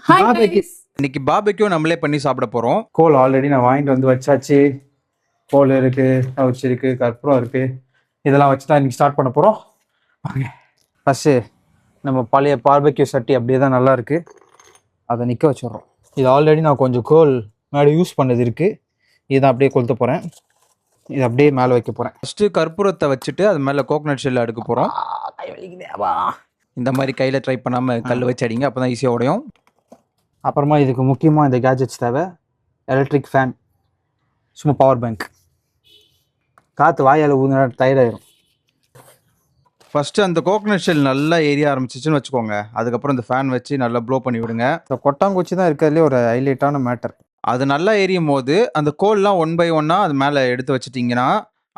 Hi பாபேக்கு guys. இன்னைக்கு barbecue நம்மளே பண்ணி சாப்பிட போறோம். கோல் ஆல்ரெடி நான் வாங்கிட்டு வந்து வச்சாச்சு. கோல் இருக்கு, கவுச்சி இருக்கு, கற்பூரம் இருக்கு. இதெல்லாம் வச்சு தான் இன்னைக்கு ஸ்டார்ட் பண்ண போறோம். வாங்க. ஃபர்ஸ்ட் நம்ம பழைய பார்பெக்யூ சட்டி அப்படியே தான் நல்லா இருக்கு, அதை நிற்க வச்சிடுறோம். இது ஆல்ரெடி நான் கொஞ்சம் கோல் முன்னாடி யூஸ் பண்ணது இருக்கு, இதை அப்படியே கொளுத்த போறேன். இதை அப்படியே மேலே வைக்க போறேன். ஃபர்ஸ்ட் கற்பூரத்தை வச்சுட்டு அது மேல கோகனட் ஷெல் அடுக்க போறோம். கை வலிக்குதேவா. இந்த மாதிரி கையில ட்ரை பண்ணாம கல் வச்சு அடிங்க, அப்பதான் ஈஸியா உடையும். அப்புறமா இதுக்கு முக்கியமாக இந்த கேஜெட்ஸ் தேவை. எலக்ட்ரிக் ஃபேன், சும்மா பவர் பேங்க். காற்று வாயால் ஊதுனா டயர்டாயிரும். ஃபர்ஸ்ட் அந்த கோகனட் ஷெல் நல்லா ஏரிய ஆரம்பிச்சிச்சுன்னு வச்சுக்கோங்க, அதுக்கப்புறம் இந்த ஃபேன் வச்சு நல்லா ப்ளோ பண்ணி விடுங்க. இந்த கொட்டாங்குச்சி தான் இருக்கிறதுலே ஒரு ஹைலைட்டான மேட்டர். அது நல்லா எரியும் போது அந்த கோல்லாம் ஒன் பை ஒன்னா அது மேல எடுத்து வச்சுட்டீங்கன்னா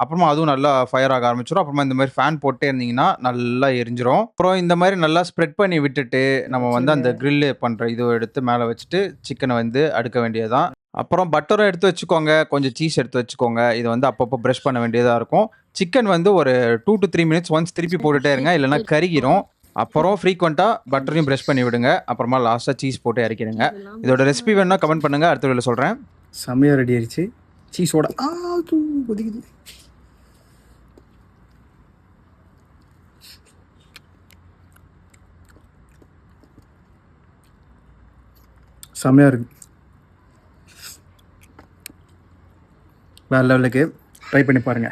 அப்புறமா அதுவும் நல்லா ஃபயர் ஆக ஆரம்பிச்சிடும். அப்புறமா இந்த மாதிரி ஃபேன் போட்டே இருந்தீங்கன்னா நல்லா எரிஞ்சிரும். அப்புறம் இந்த மாதிரி நல்லா ஸ்ப்ரெட் பண்ணி விட்டுட்டு நம்ம வந்து அந்த கிரில் பண்ற இதை எடுத்து மேலே வச்சுட்டு சிக்கனை வந்து அடுக்க வேண்டியதுதான். அப்புறம் பட்டரும் எடுத்து வச்சுக்கோங்க, கொஞ்சம் சீஸ் எடுத்து வச்சுக்கோங்க. இது வந்து அப்பப்போ ப்ரஷ் பண்ண வேண்டியதாக இருக்கும். சிக்கன் வந்து ஒரு 2 to 3 minutes ஒன்ஸ் திருப்பி போட்டுட்டே இருங்க, இல்லைன்னா கருகிரும். அப்புறம் ஃப்ரீக்வெண்ட்டாக பட்டரையும் ப்ரஷ் பண்ணி விடுங்க. அப்புறமா லாஸ்ட்டாக சீஸ் போட்டு இறக்கிடுங்க. இதோட ரெசிபி வேணும்னா கமெண்ட் பண்ணுங்கள், அடுத்த வீடியோவில் சொல்கிறேன். செம்மையாக ரெடி ஆயிடுச்சு. சீஸோட கொதிக்குது. செம்மையாக இருக்கு, வேறு லெவலுக்கு. ட்ரை பண்ணி பாருங்க.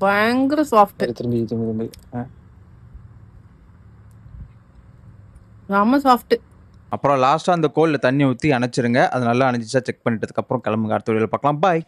பயங்கர சாஃப்ட், திரும்பி திரும்பி செம்ம சாஃப்ட். அப்புறம் லாஸ்ட்டாக அந்த கோலில் தண்ணி ஊற்றி அணைச்சிருங்க. அது நல்லா அணைச்சிச்சா செக் பண்ணிட்டதுக்கப்புறம் கிளம்புங்க, அடுத்த வீடியோவில் பார்க்கலாம். பாய்.